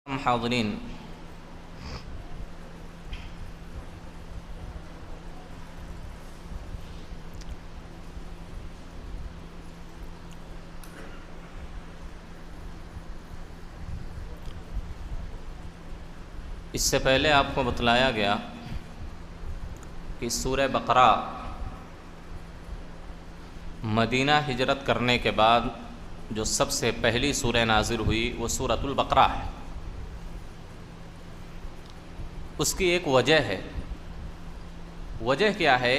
حاضرین، اس سے پہلے آپ کو بتلایا گیا کہ سورہ بقرہ مدینہ ہجرت کرنے کے بعد جو سب سے پہلی سورہ نازل ہوئی وہ سورۃ البقرہ ہے۔ اس کی ایک وجہ ہے۔ وجہ کیا ہے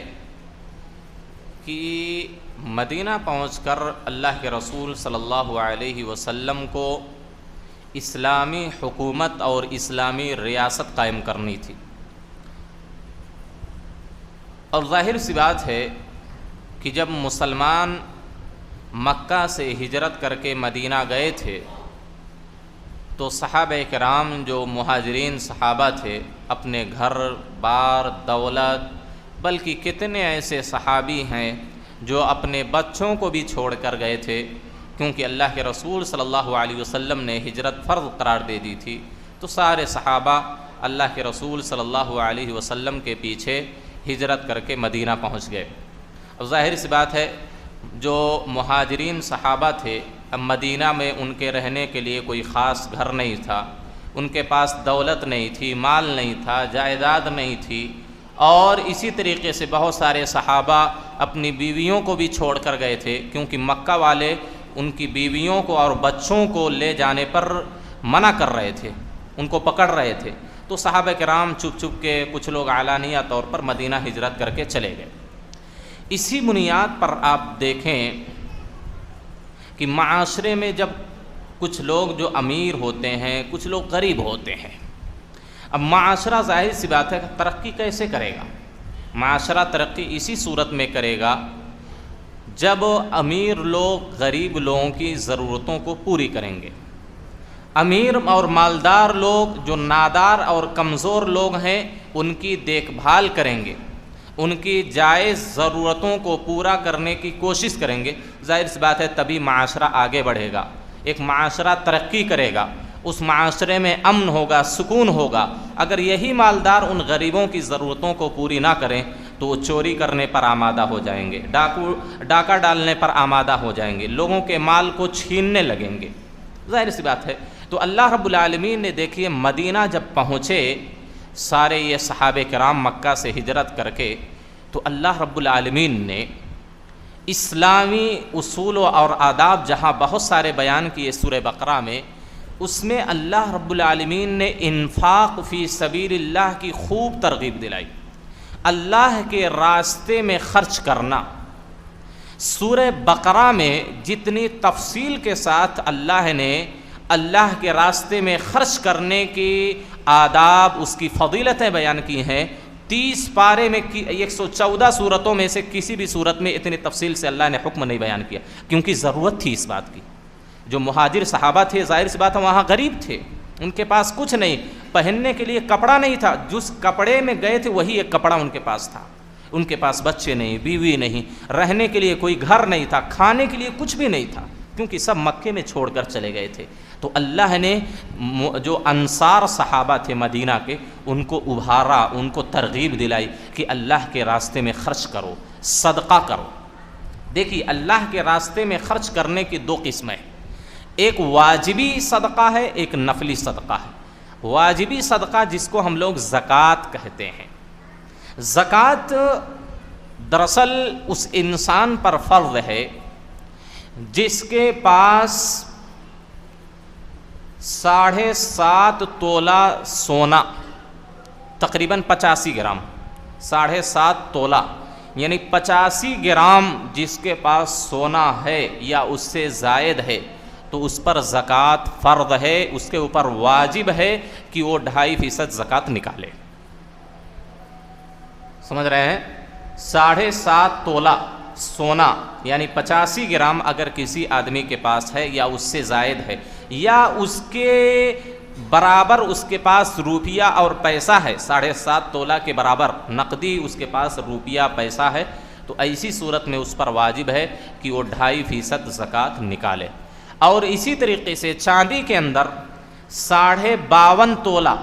کہ مدینہ پہنچ کر اللہ کے رسول صلی اللہ علیہ وسلم کو اسلامی حکومت اور اسلامی ریاست قائم کرنی تھی، اور ظاہر سی بات ہے کہ جب مسلمان مکہ سے ہجرت کر کے مدینہ گئے تھے تو صحابہ کرام جو مہاجرین صحابہ تھے اپنے گھر بار دولت، بلکہ کتنے ایسے صحابی ہیں جو اپنے بچوں کو بھی چھوڑ کر گئے تھے، کیونکہ اللہ کے رسول صلی اللہ علیہ وسلم نے ہجرت فرض قرار دے دی تھی۔ تو سارے صحابہ اللہ کے رسول صلی اللہ علیہ وسلم کے پیچھے ہجرت کر کے مدینہ پہنچ گئے۔ اور ظاہر سی بات ہے جو مہاجرین صحابہ تھے، اب مدینہ میں ان کے رہنے کے لیے کوئی خاص گھر نہیں تھا، ان کے پاس دولت نہیں تھی، مال نہیں تھا، جائیداد نہیں تھی، اور اسی طریقے سے بہت سارے صحابہ اپنی بیویوں کو بھی چھوڑ کر گئے تھے، کیونکہ مکہ والے ان کی بیویوں کو اور بچوں کو لے جانے پر منع کر رہے تھے، ان کو پکڑ رہے تھے۔ تو صحابہ کرام چھپ چھپ کے کچھ لوگ اعلانیہ طور پر مدینہ ہجرت کر کے چلے گئے۔ اسی بنیاد پر آپ دیکھیں کہ معاشرے میں جب کچھ لوگ جو امیر ہوتے ہیں، کچھ لوگ غریب ہوتے ہیں، اب معاشرہ ظاہر سی بات ہے کہ ترقی کیسے کرے گا؟ معاشرہ ترقی اسی صورت میں کرے گا جب امیر لوگ غریب لوگوں کی ضرورتوں کو پوری کریں گے۔ امیر اور مالدار لوگ جو نادار اور کمزور لوگ ہیں ان کی دیکھ بھال کریں گے، ان کی جائز ضرورتوں کو پورا کرنے کی کوشش کریں گے۔ ظاہر سی بات ہے تبھی معاشرہ آگے بڑھے گا، ایک معاشرہ ترقی کرے گا، اس معاشرے میں امن ہوگا، سکون ہوگا۔ اگر یہی مالدار ان غریبوں کی ضرورتوں کو پوری نہ کریں تو وہ چوری کرنے پر آمادہ ہو جائیں گے، ڈاکہ ڈالنے پر آمادہ ہو جائیں گے، لوگوں کے مال کو چھیننے لگیں گے۔ ظاہر سی بات ہے تو اللہ رب العالمین نے دیکھیے مدینہ جب پہنچے سارے یہ صحابہ کرام مکہ سے ہجرت کر کے، تو اللہ رب العالمین نے اسلامی اصول اور آداب جہاں بہت سارے بیان کیے سورہ بقرہ میں، اس میں اللہ رب العالمین نے انفاق فی سبیل اللہ کی خوب ترغیب دلائی، اللہ کے راستے میں خرچ کرنا۔ سورہ بقرہ میں جتنی تفصیل کے ساتھ اللہ نے اللہ کے راستے میں خرچ کرنے کی آداب، اس کی فضیلتیں بیان کی ہیں، 30 پارے میں 114 صورتوں میں سے کسی بھی صورت میں اتنی تفصیل سے اللہ نے حکم نہیں بیان کیا، کیونکہ ضرورت تھی اس بات کی۔ جو مہاجر صحابہ تھے ظاہر سی بات ہے وہاں غریب تھے، ان کے پاس کچھ نہیں، پہننے کے لیے کپڑا نہیں تھا، جس کپڑے میں گئے تھے وہی ایک کپڑا ان کے پاس تھا، ان کے پاس بچے نہیں، بیوی نہیں، رہنے کے لیے کوئی گھر نہیں تھا، کھانے کے لیے کچھ بھی نہیں تھا، کیونکہ سب مکے میں چھوڑ کر چلے گئے تھے۔ تو اللہ نے جو انصار صحابہ تھے مدینہ کے، ان کو ابھارا، ان کو ترغیب دلائی کہ اللہ کے راستے میں خرچ کرو، صدقہ کرو۔ دیکھیے اللہ کے راستے میں خرچ کرنے کی دو قسمیں، ایک واجبی صدقہ ہے، ایک نفلی صدقہ ہے۔ واجبی صدقہ جس کو ہم لوگ زکوٰۃ کہتے ہیں، زکوٰۃ دراصل اس انسان پر فرض ہے جس کے پاس 7.5 تولہ سونا، تقریباً 85 گرام، 7.5 تولہ یعنی 85 گرام جس کے پاس سونا ہے یا اس سے زائد ہے تو اس پر زکوٰۃ فرض ہے، اس کے اوپر واجب ہے کہ وہ 2.5% زکوٰۃ نکالے۔ سمجھ رہے ہیں؟ 7.5 تولہ سونا یعنی 85 گرام اگر کسی آدمی کے پاس ہے یا اس سے زائد ہے، یا اس کے برابر اس کے پاس روپیہ اور پیسہ ہے، 7.5 تولہ کے برابر نقدی اس کے پاس روپیہ پیسہ ہے، تو ایسی صورت میں اس پر واجب ہے کہ وہ 2.5% زکوٰۃ نکالے۔ اور اسی طریقے سے چاندی کے اندر 52.5 تولہ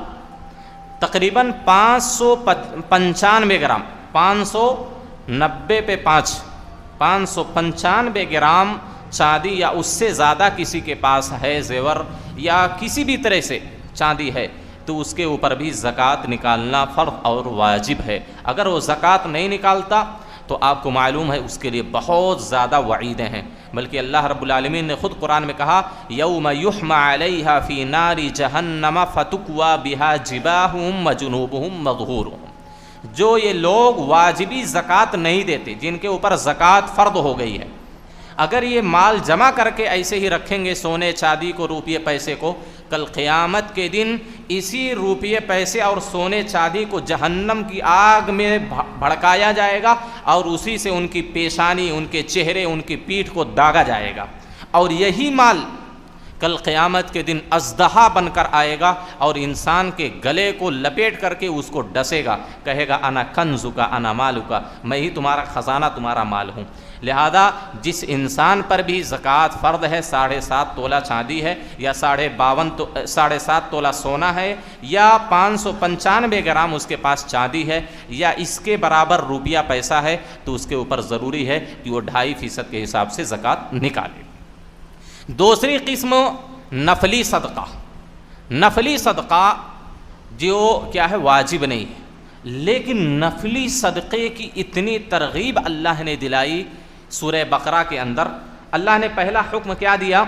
تقریباً 595 گرام، 590 پہ 5 595 گرام چاندی یا اس سے زیادہ کسی کے پاس ہے زیور یا کسی بھی طرح سے چاندی ہے تو اس کے اوپر بھی زکوٰۃ نکالنا فرض اور واجب ہے۔ اگر وہ زکوٰۃ نہیں نکالتا تو آپ کو معلوم ہے اس کے لیے بہت زیادہ وعیدیں ہیں، بلکہ اللہ رب العالمین نے خود قرآن میں کہا یوم یحمى علیہا فی نار جہنم فتکوی بہا جباہہم وجنوبہم وظہورہم۔ جو یہ لوگ واجبی زکوٰۃ نہیں دیتے، جن کے اوپر زکوٰۃ فرض ہو گئی ہے، اگر یہ مال جمع کر کے ایسے ہی رکھیں گے، سونے چاندی کو، روپیے پیسے کو، کل قیامت کے دن اسی روپیے پیسے اور سونے چاندی کو جہنم کی آگ میں بھڑکایا جائے گا اور اسی سے ان کی پیشانی، ان کے چہرے، ان کی پیٹھ کو داغا جائے گا، اور یہی مال کل قیامت کے دن اژدہا بن کر آئے گا اور انسان کے گلے کو لپیٹ کر کے اس کو ڈسے گا، کہے گا انا کنزکا انا مالکا، میں ہی تمہارا خزانہ، تمہارا مال ہوں۔ لہذا جس انسان پر بھی زکوٰۃ فرض ہے، 7.5 تولہ چاندی ہے یا 7.5 تولہ سونا ہے یا 595 گرام اس کے پاس چاندی ہے یا اس کے برابر روپیہ پیسہ ہے، تو اس کے اوپر ضروری ہے کہ وہ 2.5% کے حساب سے زکوٰۃ نکالے۔ دوسری قسم نفلی صدقہ۔ نفلی صدقہ جو کیا ہے، واجب نہیں ہے، لیکن نفلی صدقے کی اتنی ترغیب اللہ نے دلائی سورہ بقرہ کے اندر۔ اللہ نے پہلا حکم کیا دیا؟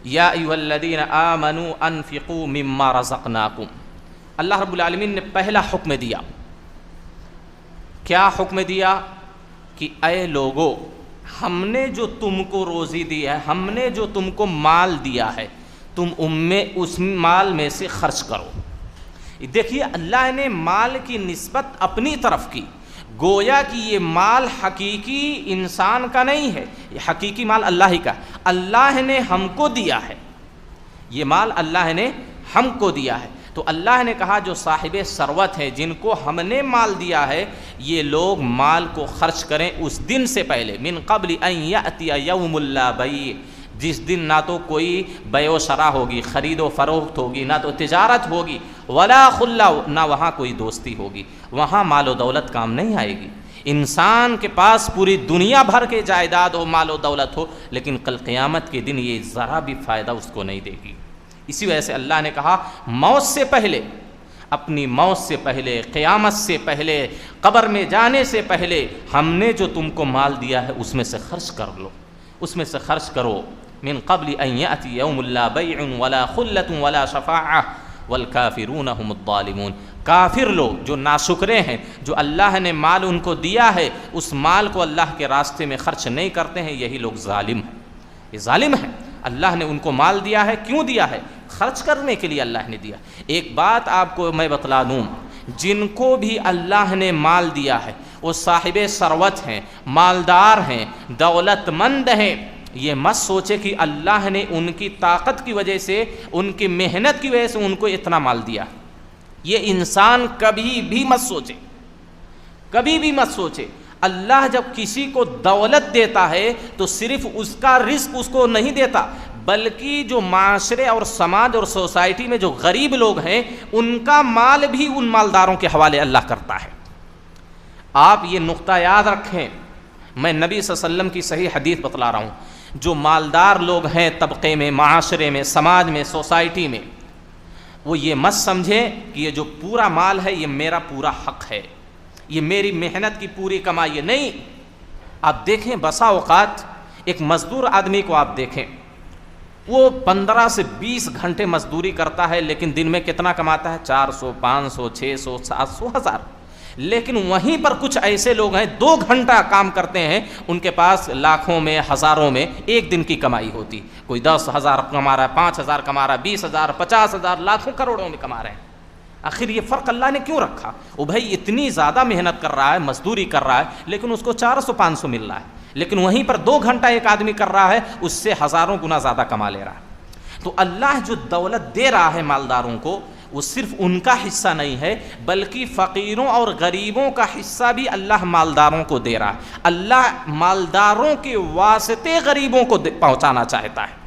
یا ایھا الذین آمنوا انفقوا مما رزقناکم۔ اللہ رب العالمین نے پہلا حکم دیا، کیا حکم دیا؟ کہ اے لوگو، ہم نے جو تم کو روزی دی ہے، ہم نے جو تم کو مال دیا ہے، تم اس مال میں سے خرچ کرو۔ دیکھیے اللہ نے مال کی نسبت اپنی طرف کی، گویا کہ یہ مال حقیقی انسان کا نہیں ہے، یہ حقیقی مال اللہ ہی کا، اللہ نے ہم کو دیا ہے، یہ مال اللہ نے ہم کو دیا ہے۔ تو اللہ نے کہا جو صاحب ثروت ہیں، جن کو ہم نے مال دیا ہے، یہ لوگ مال کو خرچ کریں اس دن سے پہلے، من قبل ان یأتی یوم لا بیع، جس دن نہ تو کوئی بیع و شرا ہوگی، خرید و فروخت ہوگی، نہ تو تجارت ہوگی، ولا خلا، نہ وہاں کوئی دوستی ہوگی، وہاں مال و دولت کام نہیں آئے گی۔ انسان کے پاس پوری دنیا بھر کے جائیداد ہو، مال و دولت ہو، لیکن کل قیامت کے دن یہ ذرا بھی فائدہ اس کو نہیں دے گی۔ اسی وجہ سے اللہ نے کہا موت سے پہلے، اپنی موت سے پہلے، قیامت سے پہلے، قبر میں جانے سے پہلے، ہم نے جو تم کو مال دیا ہے اس میں سے خرچ کر لو، اس میں سے خرچ کرو۔ من قبل ان یأتی یوم لا بیع ولا خلۃ ولا شفاعہ والکافرون هم الظالمون۔ کافر لوگ جو ناشکرے ہیں، جو اللہ نے مال ان کو دیا ہے، اس مال کو اللہ کے راستے میں خرچ نہیں کرتے ہیں، یہی لوگ ظالم ہیں، یہ ظالم ہیں۔ اللہ نے ان کو مال دیا ہے، کیوں دیا ہے؟ خرچ کرنے کے لیے اللہ نے دیا۔ ایک بات آپ کو میں بتلا دوں، جن کو بھی اللہ نے مال دیا ہے وہ صاحب ثروت ہیں، مالدار ہیں، دولت مند ہیں، یہ مت سوچے کہ اللہ نے ان کی طاقت کی وجہ سے، ان کی محنت کی وجہ سے ان کو اتنا مال دیا، یہ انسان کبھی بھی مت سوچے، کبھی بھی مت سوچے۔ اللہ جب کسی کو دولت دیتا ہے تو صرف اس کا رزق اس کو نہیں دیتا، بلکہ جو معاشرے اور سماج اور سوسائٹی میں جو غریب لوگ ہیں ان کا مال بھی ان مالداروں کے حوالے اللہ کرتا ہے۔ آپ یہ نقطہ یاد رکھیں، میں نبی صلی اللہ علیہ وسلم کی صحیح حدیث بتلا رہا ہوں، جو مالدار لوگ ہیں طبقے میں، معاشرے میں، سماج میں، سوسائٹی میں، وہ یہ مت سمجھیں کہ یہ جو پورا مال ہے یہ میرا پورا حق ہے، یہ میری محنت کی پوری کمائی ہے، نہیں۔ آپ دیکھیں بسا اوقات ایک مزدور آدمی کو آپ دیکھیں، وہ 15 سے 20 گھنٹے مزدوری کرتا ہے، لیکن دن میں کتنا کماتا ہے؟ 400، 500، 600، 700، 1000۔ لیکن وہیں پر کچھ ایسے لوگ ہیں 2 گھنٹہ کام کرتے ہیں، ان کے پاس لاکھوں میں، ہزاروں میں ایک دن کی کمائی ہوتی، کوئی 10,000 کما رہا ہے، 5,000 کما رہا ہے، 20,000، 50,000، لاکھوں کروڑوں میں کما رہے ہیں۔ آخر یہ فرق اللہ نے کیوں رکھا؟ وہ بھائی اتنی زیادہ محنت کر رہا ہے، مزدوری کر رہا ہے، لیکن اس کو 400 500 مل رہا ہے، لیکن وہیں پر 2 گھنٹہ ایک آدمی کر رہا ہے، اس سے ہزاروں گنا زیادہ کما لے رہا ہے۔ تو اللہ جو دولت دے رہا ہے مالداروں کو، وہ صرف ان کا حصہ نہیں ہے، بلکہ فقیروں اور غریبوں کا حصہ بھی اللہ مالداروں کو دے رہا ہے۔ اللہ مالداروں کے واسطے غریبوں کو پہنچانا چاہتا ہے۔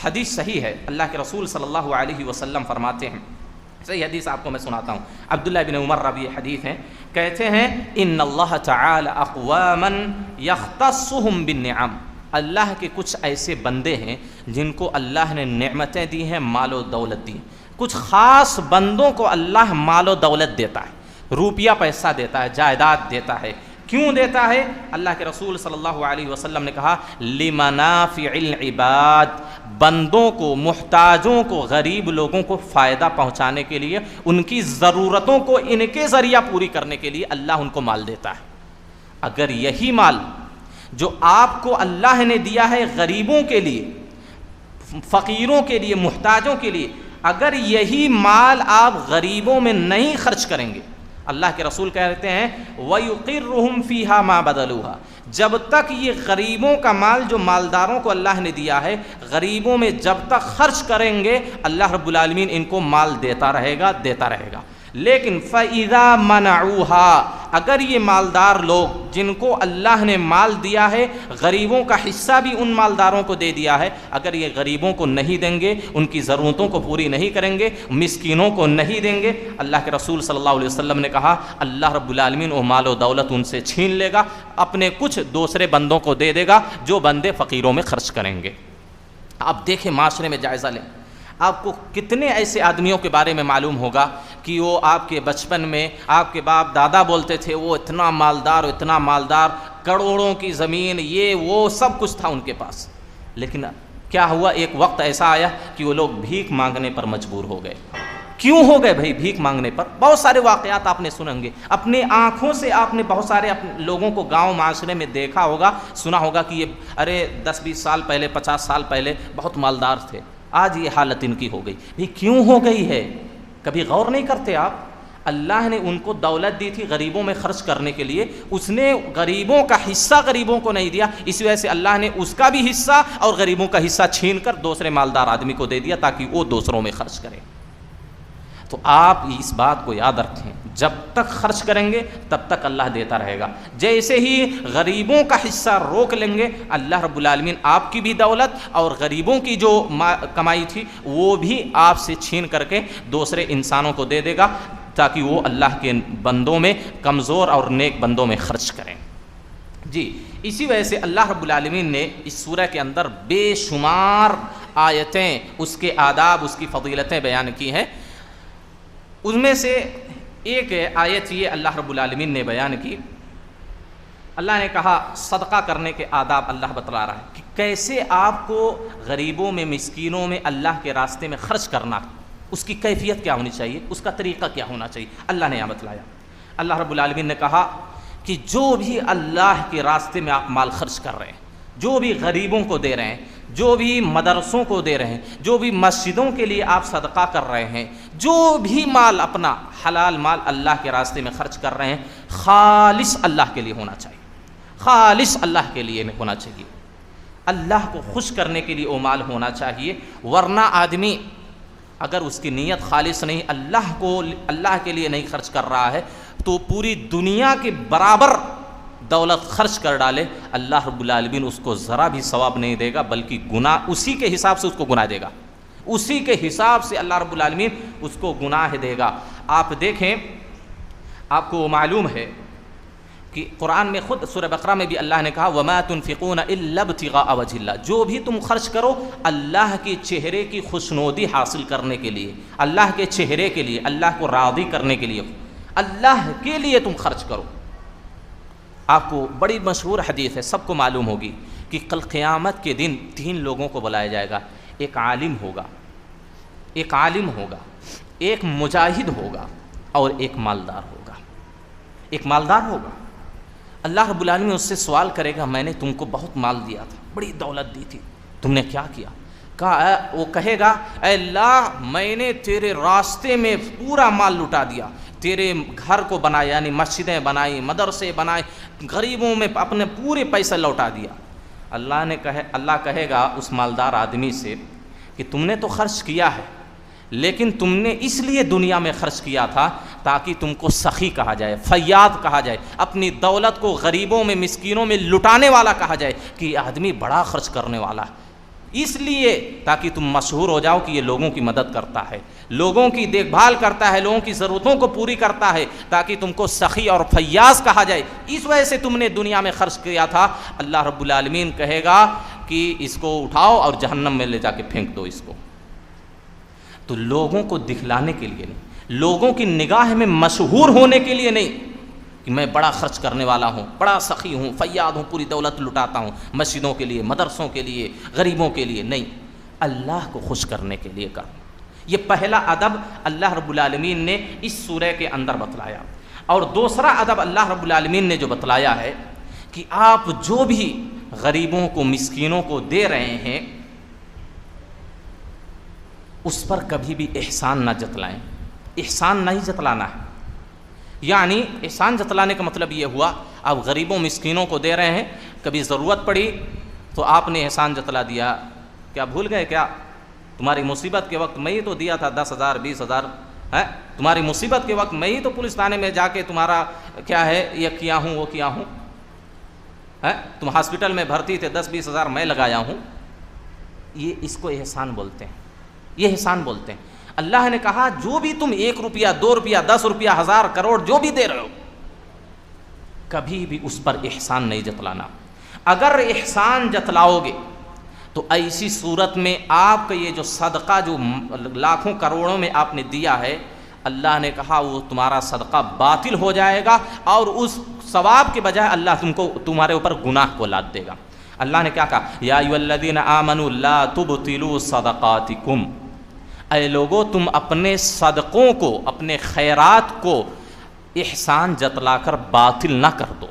حدیث صحیح ہے، اللہ کے رسول صلی اللہ علیہ وسلم فرماتے ہیں، صحیح حدیث آپ کو میں سناتا ہوں، عبداللہ بن عمر رضی حدیث ہیں، کہتے ہیں ان اللہ تعالی اقواما یختصهم بالنعم، اللہ کے کچھ ایسے بندے ہیں جن کو اللہ نے نعمتیں دی ہیں، مال و دولت دی، کچھ خاص بندوں کو اللہ مال و دولت دیتا ہے، روپیہ پیسہ دیتا ہے، جائیداد دیتا ہے، کیوں دیتا ہے؟ اللہ کے رسول صلی اللہ علیہ وسلم نے کہا لمنافع العباد، بندوں کو، محتاجوں کو، غریب لوگوں کو فائدہ پہنچانے کے لیے، ان کی ضرورتوں کو ان کے ذریعہ پوری کرنے کے لیے اللہ ان کو مال دیتا ہے۔ اگر یہی مال جو آپ کو اللہ نے دیا ہے غریبوں کے لیے، فقیروں کے لیے، محتاجوں کے لیے، اگر یہی مال آپ غریبوں میں نہیں خرچ کریں گے، اللہ کے رسول کہتے ہیں وَيُقِرُّهُمْ فِيهَا مَا بَذَلُوهَا، جب تک یہ غریبوں کا مال جو مالداروں کو اللہ نے دیا ہے، غریبوں میں جب تک خرچ کریں گے، اللہ رب العالمین ان کو مال دیتا رہے گا، دیتا رہے گا۔ لیکن فَإِذَا مَنَعُوهَا، اگر یہ مالدار لوگ جن کو اللہ نے مال دیا ہے، غریبوں کا حصہ بھی ان مالداروں کو دے دیا ہے، اگر یہ غریبوں کو نہیں دیں گے، ان کی ضرورتوں کو پوری نہیں کریں گے، مسکینوں کو نہیں دیں گے، اللہ کے رسول صلی اللہ علیہ وسلم نے کہا اللہ رب العالمین وہ مال و دولت ان سے چھین لے گا، اپنے کچھ دوسرے بندوں کو دے دے گا جو بندے فقیروں میں خرچ کریں گے۔ آپ دیکھیں معاشرے میں جائزہ لیں، آپ کو کتنے ایسے آدمیوں کے بارے میں معلوم ہوگا کہ وہ آپ کے بچپن میں آپ کے باپ دادا بولتے تھے وہ اتنا مالدار، اتنا مالدار، کروڑوں کی زمین، یہ وہ سب کچھ تھا ان کے پاس، لیکن کیا ہوا؟ ایک وقت ایسا آیا کہ وہ لوگ بھیک مانگنے پر مجبور ہو گئے۔ کیوں ہو گئے بھائی بھیک مانگنے پر؟ بہت سارے واقعات آپ نے سنیں گے، اپنے آنکھوں سے آپ نے بہت سارے لوگوں کو گاؤں معاشرے میں دیکھا ہوگا، سنا ہوگا کہ یہ ارے 10-20 سال پہلے، 50 سال پہلے بہت مالدار تھے، آج یہ حالت ان کی ہو گئی۔ یہ کیوں ہو گئی ہے؟ کبھی غور نہیں کرتے آپ؟ اللہ نے ان کو دولت دی تھی غریبوں میں خرچ کرنے کے لیے، اس نے غریبوں کا حصہ غریبوں کو نہیں دیا، اس وجہ سے اللہ نے اس کا بھی حصہ اور غریبوں کا حصہ چھین کر دوسرے مالدار آدمی کو دے دیا تاکہ وہ دوسروں میں خرچ کرے۔ تو آپ اس بات کو یاد رکھیں، جب تک خرچ کریں گے تب تک اللہ دیتا رہے گا، جیسے ہی غریبوں کا حصہ روک لیں گے اللہ رب العالمین آپ کی بھی دولت اور غریبوں کی جو کمائی تھی وہ بھی آپ سے چھین کر کے دوسرے انسانوں کو دے دے گا تاکہ وہ اللہ کے بندوں میں، کمزور اور نیک بندوں میں خرچ کریں۔ جی اسی وجہ سے اللہ رب العالمین نے اس سورہ کے اندر بے شمار آیتیں، اس کے آداب، اس کی فضیلتیں بیان کی ہیں۔ ان میں سے ایک آیت یہ اللہ رب العالمین نے بیان کی، اللہ نے کہا صدقہ کرنے کے آداب اللہ بتلا رہا ہے کہ کیسے آپ کو غریبوں میں، مسکینوں میں اللہ کے راستے میں خرچ کرنا، اس کی کیفیت کیا ہونی چاہیے، اس کا طریقہ کیا ہونا چاہیے، اللہ نے یہاں بتلایا۔ اللہ رب العالمین نے کہا کہ جو بھی اللہ کے راستے میں آپ مال خرچ کر رہے ہیں، جو بھی غریبوں کو دے رہے ہیں، جو بھی مدرسوں کو دے رہے ہیں، جو بھی مسجدوں کے لیے آپ صدقہ کر رہے ہیں، جو بھی مال اپنا حلال مال اللہ کے راستے میں خرچ کر رہے ہیں، خالص اللہ کے لیے ہونا چاہیے، خالص اللہ کے لیے ہونا چاہیے، اللہ کو خوش کرنے کے لیے وہ مال ہونا چاہیے، ورنہ آدمی اگر اس کی نیت خالص نہیں، اللہ کے لیے نہیں خرچ کر رہا ہے، تو پوری دنیا کے برابر دولت خرچ کر ڈالے، اللہ رب العالمین اس کو ذرا بھی ثواب نہیں دے گا، بلکہ گناہ اسی کے حساب سے اس کو گناہ دے گا، اسی کے حساب سے اللہ رب العالمین اس کو گناہ دے گا۔ آپ دیکھیں، آپ کو معلوم ہے کہ قرآن میں خود سورہ بقرہ میں بھی اللہ نے کہا وَمَا تُنْفِقُونَ إِلَّا ابْتِغَاءَ وَجْهِ اللَّهِ، جو بھی تم خرچ کرو اللہ کے چہرے کی خوشنودی حاصل کرنے کے لیے، اللہ کے چہرے کے لیے، اللہ کو راضی کرنے کے لیے، اللہ کے لیے تم خرچ کرو۔ آپ کو بڑی مشہور حدیث ہے، سب کو معلوم ہوگی کہ کل قیامت کے دن 3 لوگوں کو بلایا جائے گا، ایک عالم ہوگا، ایک عالم ہوگا، ایک مجاہد ہوگا اور ایک مالدار ہوگا۔ ایک مالدار ہوگا، اللہ رب العالمین اس سے سوال کرے گا میں نے تم کو بہت مال دیا تھا، بڑی دولت دی تھی، تم نے کیا کیا؟ وہ کہے گا اے اللہ میں نے تیرے راستے میں پورا مال لٹا دیا، تیرے گھر کو بنایا، یعنی مسجدیں بنائی، مدرسے بنائے، غریبوں میں اپنے پورے پیسے لوٹا دیا۔ اللہ کہے گا اس مالدار آدمی سے کہ تم نے تو خرچ کیا ہے، لیکن تم نے اس لیے دنیا میں خرچ کیا تھا تاکہ تم کو سخی کہا جائے، فیاض کہا جائے، اپنی دولت کو غریبوں میں، مسکینوں میں لٹانے والا کہا جائے کہ یہ آدمی بڑا خرچ کرنے والا ہے، اس لیے تاکہ تم مشہور ہو جاؤ کہ یہ لوگوں کی مدد کرتا ہے، لوگوں کی دیکھ بھال کرتا ہے، لوگوں کی ضرورتوں کو پوری کرتا ہے، تاکہ تم کو سخی اور فیاض کہا جائے، اس وجہ سے تم نے دنیا میں خرچ کیا تھا۔ اللہ رب العالمین کہے گا کہ اس کو اٹھاؤ اور جہنم میں لے جا کے پھینک دو اس کو۔ تو لوگوں کو دکھلانے کے لیے نہیں، لوگوں کی نگاہ میں مشہور ہونے کے لیے نہیں کہ میں بڑا خرچ کرنے والا ہوں، بڑا سخی ہوں، فیاض ہوں، پوری دولت لٹاتا ہوں مسجدوں کے لیے، مدرسوں کے لیے، غریبوں کے لیے، نہیں، اللہ کو خوش کرنے کے لیے کر۔ یہ پہلا ادب اللہ رب العالمین نے اس سورہ کے اندر بتلایا۔ اور دوسرا ادب اللہ رب العالمین نے جو بتلایا ہے کہ آپ جو بھی غریبوں کو، مسکینوں کو دے رہے ہیں، اس پر کبھی بھی احسان نہ جتلائیں، احسان نہیں جتلانا ہے۔ یعنی احسان جتلانے کا مطلب یہ ہوا آپ غریبوں مسکینوں کو دے رہے ہیں، کبھی ضرورت پڑی تو آپ نے احسان جتلا دیا، کیا بھول گئے کیا تمہاری مصیبت کے وقت میں ہی تو دیا تھا 10,000 20,000 ہے، تمہاری مصیبت کے وقت میں ہی تو پولیس تھانے میں جا کے تمہارا کیا ہے یہ کیا ہوں وہ کیا ہوں ہے، تم ہاسپٹل میں بھرتی تھے 10-20 ہزار میں لگایا ہوں۔ یہ اس کو احسان بولتے ہیں، یہ احسان بولتے ہیں۔ اللہ نے کہا جو بھی تم 1 روپیہ 2 روپیہ 10 روپیہ 1000 کروڑ جو بھی دے رہے ہو، کبھی بھی اس پر احسان نہیں جتلانا۔ اگر احسان جتلاؤ گے تو ایسی صورت میں آپ کا یہ جو صدقہ جو لاکھوں کروڑوں میں آپ نے دیا ہے، اللہ نے کہا وہ تمہارا صدقہ باطل ہو جائے گا، اور اس ثواب کے بجائے اللہ تمہارے اوپر گناہ کو لاد دے گا۔ اللہ نے کیا کہا؟ یا ایھا الذین آمنوا لا تبطلوا صدقاتکم، اے لوگو تم اپنے صدقوں کو، اپنے خیرات کو احسان جتلا کر باطل نہ کر دو۔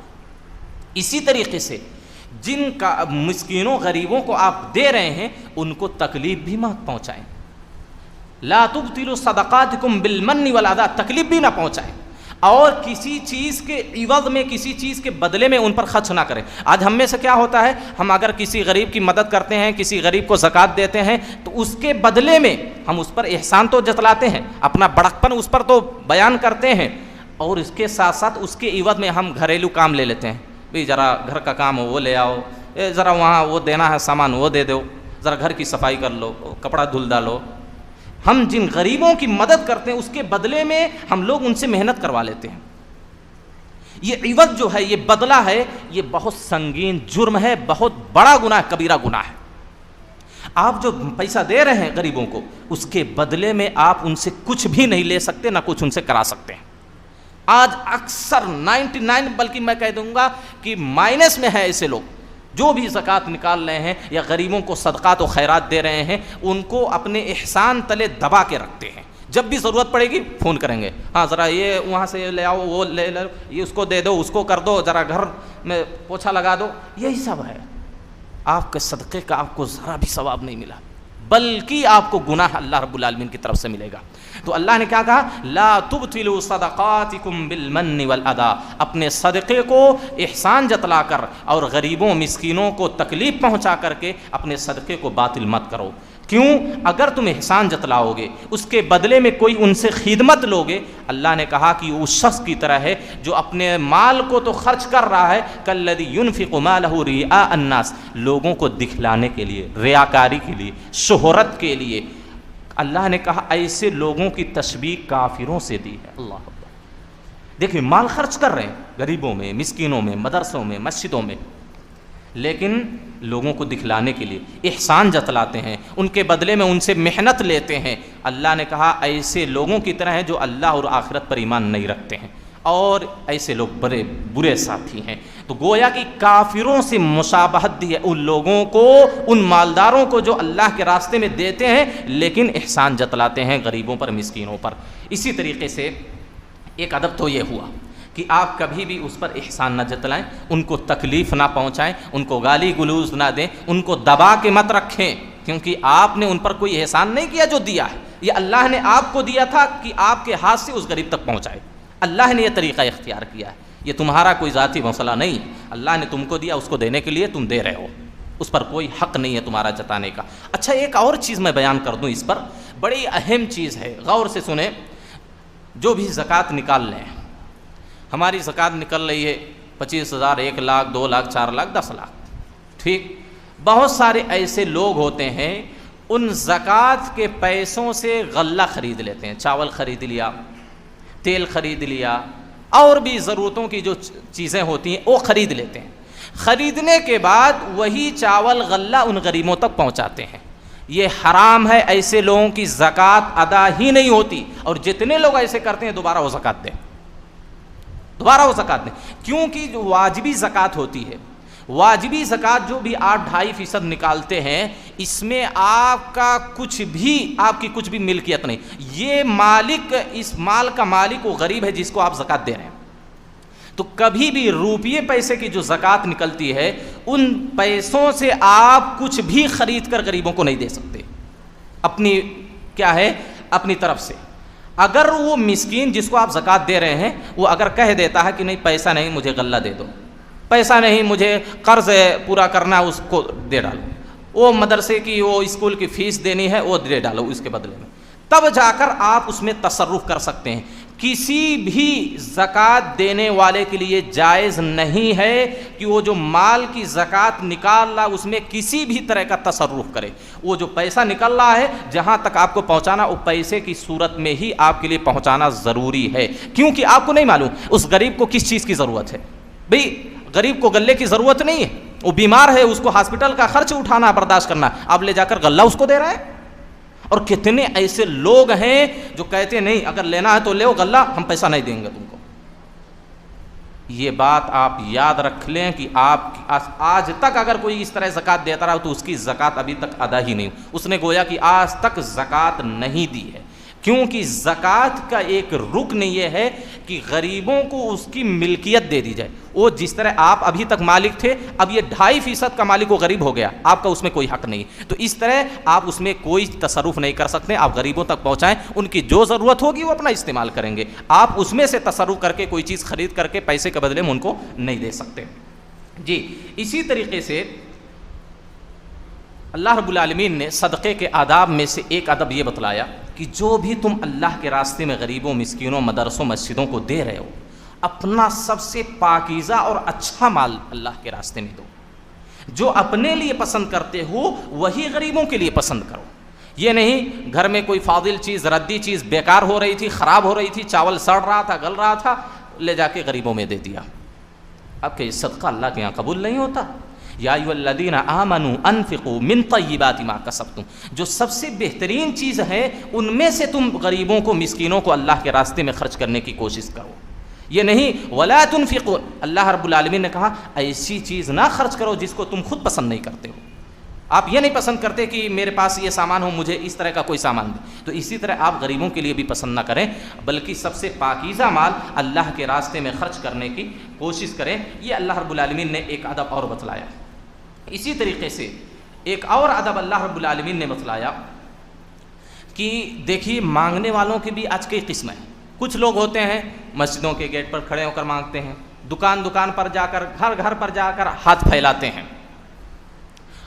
اسی طریقے سے جن کا مسکینوں غریبوں کو آپ دے رہے ہیں ان کو تکلیف بھی مت پہنچائیں۔ لا تبطلوا صدقاتکم بالمن والاذی، تکلیف بھی نہ پہنچائیں، اور کسی چیز کے عوض میں، کسی چیز کے بدلے میں ان پر خرچ نہ کریں۔ آج ہم میں سے کیا ہوتا ہے، ہم اگر کسی غریب کی مدد کرتے ہیں، کسی غریب کو زکوٰۃ دیتے ہیں، تو اس کے بدلے میں ہم اس پر احسان تو جتلاتے ہیں، اپنا بڑکپن اس پر تو بیان کرتے ہیں، اور اس کے ساتھ ساتھ اس کے عوض میں ہم گھریلو کام لے لیتے ہیں، بھئی ذرا گھر کا کام ہو وہ لے آؤ، ذرا وہاں وہ دینا ہے سامان وہ دے دو، ذرا گھر کی صفائی کر لو، کپڑا دھل ڈالو۔ ہم جن غریبوں کی مدد کرتے ہیں اس کے بدلے میں ہم لوگ ان سے محنت کروا لیتے ہیں۔ یہ عوض جو ہے، یہ بدلہ ہے، یہ بہت سنگین جرم ہے، بہت بڑا گناہ، کبیرہ گناہ ہے۔ آپ جو پیسہ دے رہے ہیں غریبوں کو، اس کے بدلے میں آپ ان سے کچھ بھی نہیں لے سکتے، نہ کچھ ان سے کرا سکتے ہیں۔ آج اکثر 99 بلکہ میں کہہ دوں گا کہ مائنس میں ہے ایسے لوگ جو بھی زکوٰۃ نکال رہے ہیں یا غریبوں کو صدقات و خیرات دے رہے ہیں، ان کو اپنے احسان تلے دبا کے رکھتے ہیں۔ جب بھی ضرورت پڑے گی فون کریں گے، ہاں ذرا یہ وہاں سے لے آؤ، وہ لے لو، یہ اس کو دے دو، اس کو کر دو، ذرا گھر میں پوچھا لگا دو، یہی سب ہے۔ آپ کے صدقے کا آپ کو ذرا بھی ثواب نہیں ملا، بلکہ آپ کو گناہ اللہ رب العالمین کی طرف سے ملے گا۔ تو اللہ نے کیا کہا؟ لا تبطلوا صدقاتکم بالمن والاذی، اپنے صدقے کو احسان جتلا کر اور غریبوں مسکینوں کو تکلیف پہنچا کر کے اپنے صدقے کو باطل مت کرو۔ کیوں؟ اگر تم احسان جتلاؤ گے، اس کے بدلے میں کوئی ان سے خدمت لوگے، اللہ نے کہا کہ اس شخص کی طرح ہے جو اپنے مال کو تو خرچ کر رہا ہے، کالذی ينفق مالہ رئاء الناس، لوگوں کو دکھلانے کے لیے، ریاکاری کے لیے، شہرت کے لیے۔ اللہ نے کہا ایسے لوگوں کی تشبیہ کافروں سے دی ہے۔ اللہ اکبر۔ دیکھیں مال خرچ کر رہے ہیں غریبوں میں، مسکینوں میں، مدرسوں میں، مسجدوں میں، لیکن لوگوں کو دکھلانے کے لیے احسان جتلاتے ہیں، ان کے بدلے میں ان سے محنت لیتے ہیں۔ اللہ نے کہا ایسے لوگوں کی طرح ہیں جو اللہ اور آخرت پر ایمان نہیں رکھتے ہیں، اور ایسے لوگ بڑے برے ساتھی ہیں۔ تو گویا کہ کافروں سے مشابہت دی ہے ان لوگوں کو، ان مالداروں کو جو اللہ کے راستے میں دیتے ہیں لیکن احسان جتلاتے ہیں غریبوں پر، مسکینوں پر۔ اسی طریقے سے ایک ادب تو یہ ہوا کہ آپ کبھی بھی اس پر احسان نہ جتلائیں، ان کو تکلیف نہ پہنچائیں، ان کو گالی گلوز نہ دیں، ان کو دبا کے مت رکھیں، کیونکہ آپ نے ان پر کوئی احسان نہیں کیا جو دیا ہے، یہ اللہ نے آپ کو دیا تھا کہ آپ کے ہاتھ سے اس غریب تک پہنچائے۔ اللہ نے یہ طریقہ اختیار کیا ہے، یہ تمہارا کوئی ذاتی مسئلہ نہیں، اللہ نے تم کو دیا، اس کو دینے کے لیے تم دے رہے ہو، اس پر کوئی حق نہیں ہے تمہارا جتانے کا۔ اچھا ایک اور چیز میں بیان کر دوں اس پر، بڑی اہم چیز ہے، غور سے سنیں۔ جو بھی زکوٰۃ نکال لیں، ہماری زکوٰۃ نکل رہی ہے 25,000 1 لاکھ 2 لاکھ 4 لاکھ 10 لاکھ، ٹھیک، بہت سارے ایسے لوگ ہوتے ہیں ان زکوٰۃ کے پیسوں سے غلہ خرید لیتے ہیں، چاول خرید لیا، تیل خرید لیا، اور بھی ضرورتوں کی جو چیزیں ہوتی ہیں وہ خرید لیتے ہیں۔ خریدنے کے بعد وہی چاول غلہ ان غریبوں تک پہنچاتے ہیں۔ یہ حرام ہے، ایسے لوگوں کی زکوٰۃ ادا ہی نہیں ہوتی، اور جتنے لوگ ایسے کرتے ہیں دوبارہ وہ زکوٰۃ دیں، دوبارہ وہ زکوٰۃ دیں، کیونکہ جو واجبی زکوٰۃ ہوتی ہے، واجبی زکوٰۃ جو بھی 8.5% نکالتے ہیں، اس میں آپ کا کچھ بھی، آپ کی کچھ بھی ملکیت نہیں، یہ مالک، اس مال کا مالک وہ غریب ہے جس کو آپ زکوٰۃ دے رہے ہیں۔ تو کبھی بھی روپیے پیسے کی جو زکوٰۃ نکلتی ہے، ان پیسوں سے آپ کچھ بھی خرید کر غریبوں کو نہیں دے سکتے، اپنی کیا ہے، اپنی طرف سے۔ اگر وہ مسکین جس کو آپ زکوٰۃ دے رہے ہیں وہ اگر کہہ دیتا ہے کہ نہیں پیسہ نہیں مجھے غلہ دے دو، پیسہ نہیں مجھے قرض پورا کرنا ہے، اس کو دے ڈالو، وہ مدرسے کی وہ اسکول کی فیس دینی ہے وہ دے ڈالو اس کے بدلے میں، تب جا کر آپ اس میں تصرف کر سکتے ہیں۔ کسی بھی زکوٰۃ دینے والے کے لیے جائز نہیں ہے کہ وہ جو مال کی زکوٰۃ نکال رہا اس میں کسی بھی طرح کا تصرف کرے۔ وہ جو پیسہ نکل رہا ہے جہاں تک آپ کو پہنچانا، وہ پیسے کی صورت میں ہی آپ کے لیے پہنچانا ضروری ہے، کیونکہ آپ کو نہیں معلوم اس غریب کو کس چیز کی ضرورت ہے۔ بھئی غریب کو غلے کی ضرورت نہیں ہے، وہ بیمار ہے، اس کو ہاسپٹل کا خرچ اٹھانا برداشت کرنا، آپ لے جا کر غلہ اس کو دے رہے ہیں۔ اور کتنے ایسے لوگ ہیں جو کہتے ہیں نہیں اگر لینا ہے تو لے غلہ، ہم پیسہ نہیں دیں گے تم کو۔ یہ بات آپ یاد رکھ لیں کہ آپ آج تک اگر کوئی اس طرح زکوٰۃ دیتا رہا تو اس کی زکوٰۃ ابھی تک ادا ہی نہیں، اس نے گویا کہ آج تک زکوٰۃ نہیں دی ہے، کیونکہ زکوٰۃ کا ایک رکن یہ ہے کہ غریبوں کو اس کی ملکیت دے دی جائے۔ وہ جس طرح آپ ابھی تک مالک تھے، اب یہ 2.5% کا مالک وہ غریب ہو گیا، آپ کا اس میں کوئی حق نہیں، تو اس طرح آپ اس میں کوئی تصرف نہیں کر سکتے۔ آپ غریبوں تک پہنچائیں، ان کی جو ضرورت ہوگی وہ اپنا استعمال کریں گے، آپ اس میں سے تصرف کر کے کوئی چیز خرید کر کے پیسے کے بدلے میں ان کو نہیں دے سکتے۔ جی اسی طریقے سے اللہ رب العالمین نے صدقے کے آداب میں سے ایک ادب یہ بتلایا کہ جو بھی تم اللہ کے راستے میں غریبوں، مسکینوں، مدرسوں، مسجدوں کو دے رہے ہو، اپنا سب سے پاکیزہ اور اچھا مال اللہ کے راستے میں دو۔ جو اپنے لیے پسند کرتے ہو وہی غریبوں کے لیے پسند کرو۔ یہ نہیں گھر میں کوئی فاضل چیز، ردی چیز بیکار ہو رہی تھی، خراب ہو رہی تھی، چاول سڑ رہا تھا، گل رہا تھا، لے جا کے غریبوں میں دے دیا۔ اب کہ یہ صدقہ اللہ کے یہاں قبول نہیں ہوتا۔ یا ایھا الذین آمنوا انفقوا من طیبات ما کسبتم، جو سب سے بہترین چیز ہے ان میں سے تم غریبوں کو، مسکینوں کو اللہ کے راستے میں خرچ کرنے کی کوشش کرو۔ یہ نہیں ولا تنفقوا، اللہ رب العالمین نے کہا ایسی چیز نہ خرچ کرو جس کو تم خود پسند نہیں کرتے ہو۔ آپ یہ نہیں پسند کرتے کہ میرے پاس یہ سامان ہو، مجھے اس طرح کا کوئی سامان دے، تو اسی طرح آپ غریبوں کے لیے بھی پسند نہ کریں، بلکہ سب سے پاکیزہ مال اللہ کے راستے میں خرچ کرنے کی کوشش کریں۔ یہ اللہ رب العالمین نے ایک ادب اور بتلایا۔ اسی طریقے سے ایک اور ادب اللہ رب العالمین نے بتلایا کہ دیکھیے مانگنے والوں کی بھی آج کئی قسمیں ہیں۔ کچھ لوگ ہوتے ہیں مسجدوں کے گیٹ پر کھڑے ہو کر مانگتے ہیں، دکان پر جا کر، گھر پر جا کر ہاتھ پھیلاتے ہیں،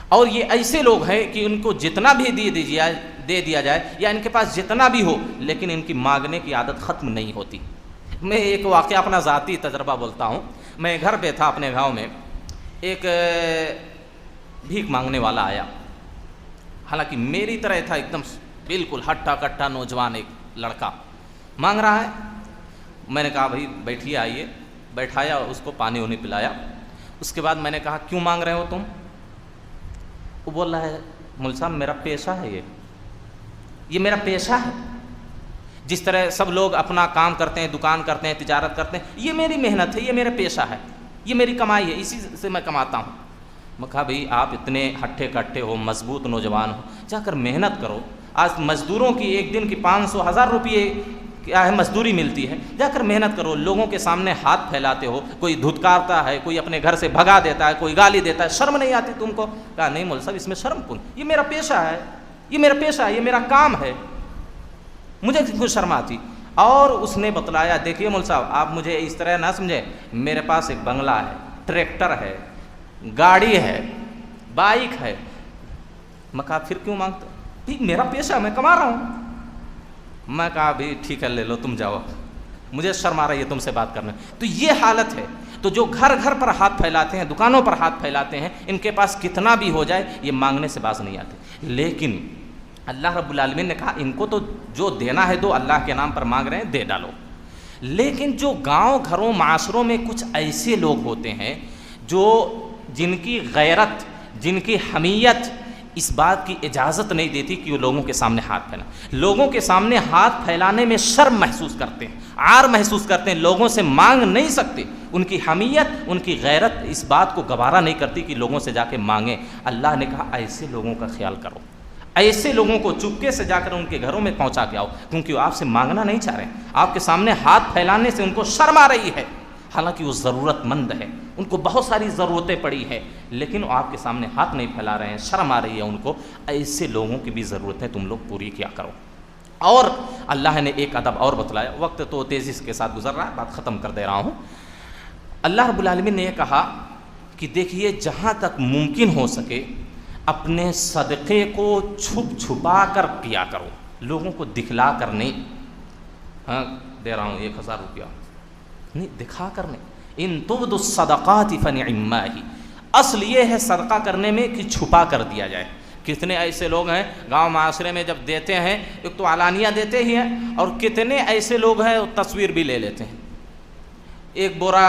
اور یہ ایسے لوگ ہیں کہ ان کو جتنا بھی دے دیا جائے یا ان کے پاس جتنا بھی ہو، لیکن ان کی مانگنے کی عادت ختم نہیں ہوتی۔ میں ایک واقعہ اپنا ذاتی تجربہ بولتا ہوں۔ میں گھر پہ تھا اپنے گاؤں میں، ایک بھیک مانگنے والا آیا، حالانکہ میری طرح تھا، ایک دم بالکل ہٹا کٹا نوجوان ایک لڑکا مانگ رہا ہے۔ میں نے کہا بھائی بیٹھیے، آئیے، بیٹھایا، اس کو پانی وانی پلایا۔ اس کے بعد میں نے کہا کیوں مانگ رہے ہو تم؟ وہ بول رہا ہے مول صاحب میرا پیشہ ہے، یہ میرا پیشہ ہے۔ جس طرح سب لوگ اپنا کام کرتے ہیں، دکان کرتے ہیں، تجارت کرتے ہیں، یہ میری محنت ہے، یہ میرا پیشہ ہے، یہ میری کمائی ہے، اسی سے میں کماتا ہوں۔ میں کہا بھئی آپ اتنے ہٹھے کٹھے ہو، مضبوط نوجوان ہو، جا کر محنت کرو۔ آج مزدوروں کی ایک دن کی 500 1000 روپئے کیا ہے مزدوری ملتی ہے، جا کر محنت کرو۔ لوگوں کے سامنے ہاتھ پھیلاتے ہو، کوئی دھتکارتا ہے، کوئی اپنے گھر سے بھگا دیتا ہے، کوئی گالی دیتا ہے، شرم نہیں آتی تم کو؟ کہا نہیں مول صاحب اس میں شرم کون، یہ میرا پیشہ ہے، یہ میرا پیشہ ہے، یہ میرا کام ہے، مجھے کچھ شرم آتی۔ اور اس نے بتلایا دیکھیے مول صاحب آپ مجھے اس طرح نہ سمجھے، میرے پاس ایک بنگلہ ہے، ٹریکٹر ہے، گاڑی ہے، بائک ہے۔ میں کہا پھر کیوں مانگتے؟ بھائی میرا پیشہ، میں کما رہا ہوں۔ میں کہا بھائی ٹھیک ہے لے لو، تم جاؤ، مجھے شرم آ رہی ہے تم سے بات کرنے۔ تو یہ حالت ہے۔ تو تو جو گھر گھر پر ہاتھ پھیلاتے ہیں، دکانوں پر ہاتھ پھیلاتے ہیں، ان کے پاس کتنا بھی ہو جائے یہ مانگنے سے باز نہیں آتے۔ لیکن اللہ رب العالمین نے کہا ان کو تو جو دینا ہے دو، اللہ کے نام پر مانگ رہے ہیں دے ڈالو۔ لیکن جو گاؤں گھروں معاشروں میں کچھ ایسے لوگ ہوتے ہیں جو جن کی غیرت، جن کی حمیت اس بات کی اجازت نہیں دیتی کہ وہ لوگوں کے سامنے ہاتھ پھیلائیں، لوگوں کے سامنے ہاتھ پھیلانے میں شرم محسوس کرتے ہیں، عار محسوس کرتے ہیں، لوگوں سے مانگ نہیں سکتے، ان کی حمیت، ان کی غیرت اس بات کو گوارا نہیں کرتی کہ لوگوں سے جا کے مانگیں۔ اللہ نے کہا ایسے لوگوں کا خیال کرو، ایسے لوگوں کو چپکے سے جا کر ان کے گھروں میں پہنچا کے آؤ، کیونکہ وہ آپ سے مانگنا نہیں چاہ رہے ہیں، آپ کے سامنے ہاتھ پھیلانے سے ان کو شرم آ رہی ہے، حالانکہ وہ ضرورت مند ہے، ان کو بہت ساری ضرورتیں پڑی ہے، لیکن وہ آپ کے سامنے ہاتھ نہیں پھیلا رہے ہیں، شرم آ رہی ہے ان کو۔ ایسے لوگوں کی بھی ضرورتیں تم لوگ پوری کیا کرو۔ اور اللہ نے ایک ادب اور بتلایا، وقت تو تیزی کے ساتھ گزر رہا ہے، بات ختم کر دے رہا ہوں۔ اللہ رب العالمین نے یہ کہا کہ دیکھیے جہاں تک ممکن ہو سکے اپنے صدقے کو چھپ چھپا کر کیا کرو، لوگوں کو دکھلا کر نہیں، ہاں دے رہا ہوں 1000 روپیہ نہیں، دکھا کر نہیں۔ ان تبدوا الصدقات فنعما ہی، اصل یہ ہے صدقہ کرنے میں کہ چھپا کر دیا جائے۔ کتنے ایسے لوگ ہیں گاؤں معاشرے میں جب دیتے ہیں، ایک تو علانیہ دیتے ہی ہیں، اور کتنے ایسے لوگ ہیں وہ تصویر بھی لے لیتے ہیں، ایک بورا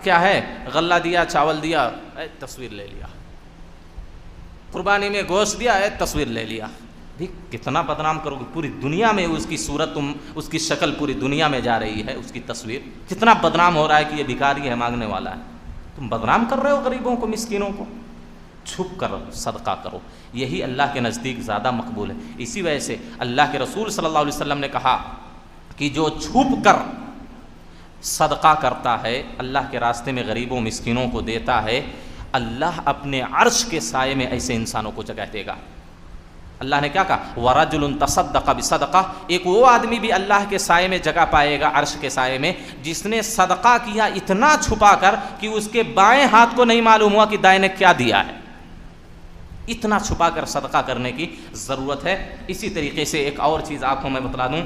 کیا ہے غلہ دیا، چاول دیا، تصویر لے لیا، قربانی میں گوشت دیا ہے، تصویر لے لیا۔ کتنا بدنام کرو گے پوری دنیا میں، اس کی صورت اس کی شکل پوری دنیا میں جا رہی ہے، اس کی تصویر کتنا بدنام ہو رہا ہے کہ یہ بھکاری ہے، مانگنے والا ہے۔ تم بدنام کر رہے ہو غریبوں کو، مسکینوں کو۔ چھپ کر صدقہ کرو، یہی اللہ کے نزدیک زیادہ مقبول ہے۔ اسی وجہ سے اللہ کے رسول صلی اللہ علیہ وسلم نے کہا کہ جو چھپ کر صدقہ کرتا ہے، اللہ کے راستے میں غریبوں مسکینوں کو دیتا ہے، اللہ اپنے عرش کے سائے میں ایسے انسانوں کو جگہ دے گا۔ اللہ نے کیا کہا؟ وَرَجُلٌ تَصَدَّقَ بِصَدَقَةٍ، ایک وہ آدمی بھی اللہ کے سائے میں جگہ پائے گا، عرش کے سائے میں، جس نے صدقہ کیا اتنا چھپا کر کہ اس کے بائیں ہاتھ کو نہیں معلوم ہوا کہ دائیں نے کیا دیا ہے۔ اتنا چھپا کر صدقہ کرنے کی ضرورت ہے۔ اسی طریقے سے ایک اور چیز آپ کو میں بتلا دوں،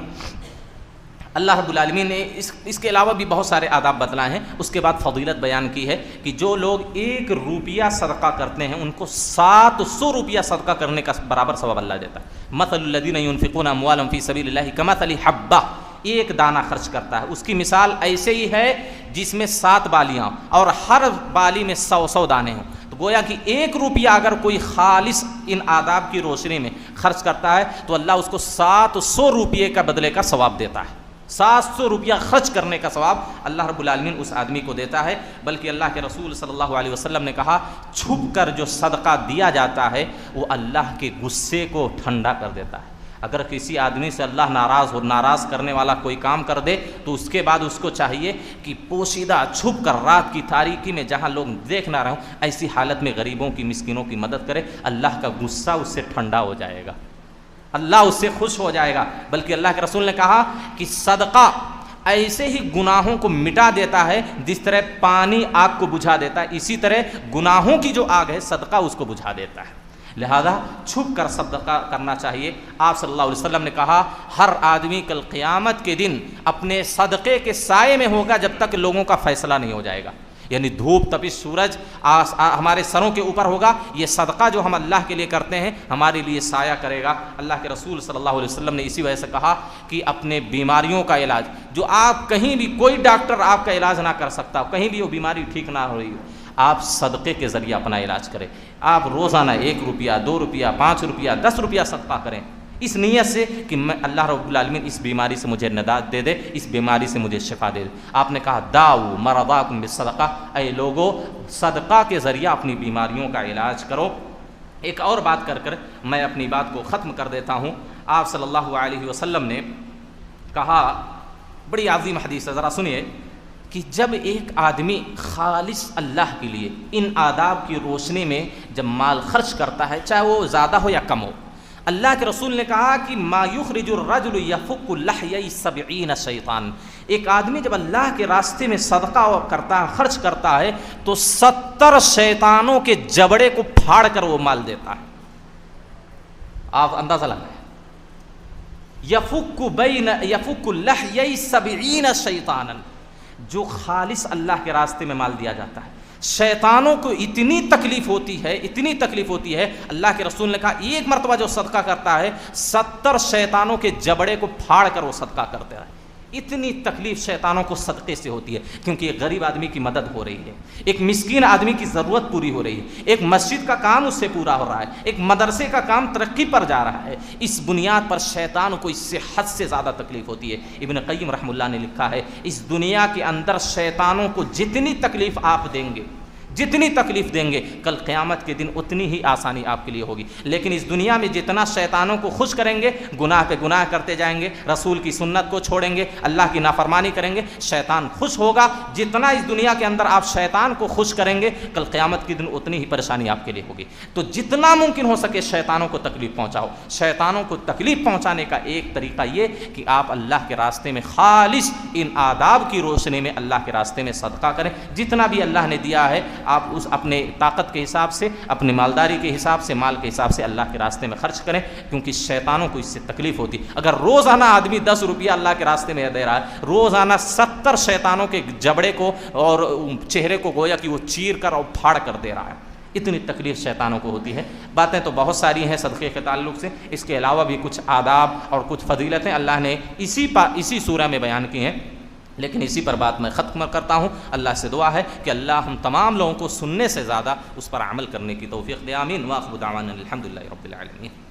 اللہ رب العالمین نے اس کے علاوہ بھی بہت سارے آداب بتلائے ہیں، اس کے بعد فضیلت بیان کی ہے کہ جو لوگ 1 روپیہ صدقہ کرتے ہیں ان کو 700 روپیہ صدقہ کرنے کا برابر ثواب اللہ دیتا ہے۔ مثل الذین ينفقون اموالهم فی سبیل اللہ کمثل حبہ، ایک دانہ خرچ کرتا ہے، اس کی مثال ایسے ہی ہے جس میں 7 بالیاں اور ہر بالی میں 100 دانے ہوں۔ تو گویا کہ 1 روپیہ اگر کوئی خالص ان آداب کی روشنی میں خرچ کرتا ہے تو اللہ اس کو 700 روپیے کا بدلے کا ثواب دیتا ہے۔ 700 روپیہ خرچ کرنے کا ثواب اللہ رب العالمین اس آدمی کو دیتا ہے۔ بلکہ اللہ کے رسول صلی اللہ علیہ وسلم نے کہا چھپ کر جو صدقہ دیا جاتا ہے وہ اللہ کے غصے کو ٹھنڈا کر دیتا ہے۔ اگر کسی آدمی سے اللہ ناراض ہو، ناراض کرنے والا کوئی کام کر دے تو اس کے بعد اس کو چاہیے کہ پوشیدہ چھپ کر رات کی تاریکی میں جہاں لوگ دیکھ نہ رہے ہوں ایسی حالت میں غریبوں کی مسکینوں کی مدد کرے، اللہ کا غصہ اس سے ٹھنڈا ہو جائے گا، اللہ اس سے خوش ہو جائے گا۔ بلکہ اللہ کے رسول نے کہا کہ صدقہ ایسے ہی گناہوں کو مٹا دیتا ہے جس طرح پانی آگ کو بجھا دیتا ہے، اسی طرح گناہوں کی جو آگ ہے صدقہ اس کو بجھا دیتا ہے۔ لہذا چھپ کر صدقہ کرنا چاہیے۔ آپ صلی اللہ علیہ وسلم نے کہا ہر آدمی کل قیامت کے دن اپنے صدقے کے سائے میں ہوگا جب تک لوگوں کا فیصلہ نہیں ہو جائے گا، یعنی دھوپ تپش سورج ہمارے سروں کے اوپر ہوگا، یہ صدقہ جو ہم اللہ کے لیے کرتے ہیں ہمارے لیے سایہ کرے گا۔ اللہ کے رسول صلی اللہ علیہ وسلم نے اسی وجہ سے کہا کہ اپنے بیماریوں کا علاج، جو آپ کہیں بھی کوئی ڈاکٹر آپ کا علاج نہ کر سکتا، کہیں بھی وہ بیماری ٹھیک نہ ہو رہی ہو، آپ صدقے کے ذریعے اپنا علاج کریں۔ آپ روزانہ 1 روپیہ 2 روپیہ 5 روپیہ 10 روپیہ صدقہ کریں، اس نیت سے کہ میں اللہ رب العالمین اس بیماری سے مجھے نجات دے دے، اس بیماری سے مجھے شفا دے دے۔ آپ نے کہا داؤ مرضاکم بالصدقہ، اے لوگو صدقہ کے ذریعہ اپنی بیماریوں کا علاج کرو۔ ایک اور بات کر میں اپنی بات کو ختم کر دیتا ہوں۔ آپ صلی اللہ علیہ وسلم نے کہا، بڑی عظیم حدیث ہے، ذرا سنیے، کہ جب ایک آدمی خالص اللہ کے لیے ان آداب کی روشنی میں جب مال خرچ کرتا ہے، چاہے وہ زیادہ ہو یا کم ہو، اللہ کے رسول نے کہا کہ ما یخرج الرجل یفک لحیی 70 شیطان، ایک آدمی جب اللہ کے راستے میں صدقہ کرتا ہے، خرچ کرتا ہے تو 70 شیطانوں کے جبڑے کو پھاڑ کر وہ مال دیتا ہے۔ آپ اندازہ لگائیں، یفک لحیی 70 شیطانا، جو خالص اللہ کے راستے میں مال دیا جاتا ہے۔ شیطانوں کو اتنی تکلیف ہوتی ہے، اتنی تکلیف ہوتی ہے، اللہ کے رسول نے کہا ایک مرتبہ جو صدقہ کرتا ہے 70 شیطانوں کے جبڑے کو پھاڑ کر وہ صدقہ کرتے رہے۔ اتنی تکلیف شیطانوں کو صدقے سے ہوتی ہے، کیونکہ ایک غریب آدمی کی مدد ہو رہی ہے، ایک مسکین آدمی کی ضرورت پوری ہو رہی ہے، ایک مسجد کا کام اس سے پورا ہو رہا ہے، ایک مدرسے کا کام ترقی پر جا رہا ہے۔ اس بنیاد پر شیطان کو اس سے حد سے زیادہ تکلیف ہوتی ہے۔ ابن قیم رحمہ اللہ نے لکھا ہے اس دنیا کے اندر شیطانوں کو جتنی تکلیف آپ دیں گے، جتنی تکلیف دیں گے، کل قیامت کے دن اتنی ہی آسانی آپ کے لیے ہوگی۔ لیکن اس دنیا میں جتنا شیطانوں کو خوش کریں گے، گناہ پہ گناہ کرتے جائیں گے، رسول کی سنت کو چھوڑیں گے، اللہ کی نافرمانی کریں گے، شیطان خوش ہوگا۔ جتنا اس دنیا کے اندر آپ شیطان کو خوش کریں گے، کل قیامت کے دن اتنی ہی پریشانی آپ کے لیے ہوگی۔ تو جتنا ممکن ہو سکے شیطانوں کو تکلیف پہنچاؤ۔ شیطانوں کو تکلیف پہنچانے کا ایک طریقہ یہ کہ آپ اللہ کے راستے میں خالص ان آداب کی روشنی میں اللہ کے راستے میں صدقہ کریں۔ جتنا بھی اللہ نے دیا ہے آپ اس اپنے طاقت کے حساب سے، اپنے مالداری کے حساب سے، مال کے حساب سے اللہ کے راستے میں خرچ کریں، کیونکہ شیطانوں کو اس سے تکلیف ہوتی۔ اگر روزانہ آدمی 10 روپیہ اللہ کے راستے میں دے رہا ہے، روزانہ 70 شیطانوں کے جبڑے کو اور چہرے کو گویا کہ وہ چیر کر اور پھاڑ کر دے رہا ہے، اتنی تکلیف شیطانوں کو ہوتی ہے۔ باتیں تو بہت ساری ہیں صدقے کے تعلق سے، اس کے علاوہ بھی کچھ آداب اور کچھ فضیلتیں اللہ نے اسی سورہ میں بیان کی ہیں، لیکن اسی پر بات میں ختم کرتا ہوں۔ اللہ سے دعا ہے کہ اللہ ہم تمام لوگوں کو سننے سے زیادہ اس پر عمل کرنے کی توفیق دے، آمین۔ وآخر دعوانا الحمدللہ رب العالمین۔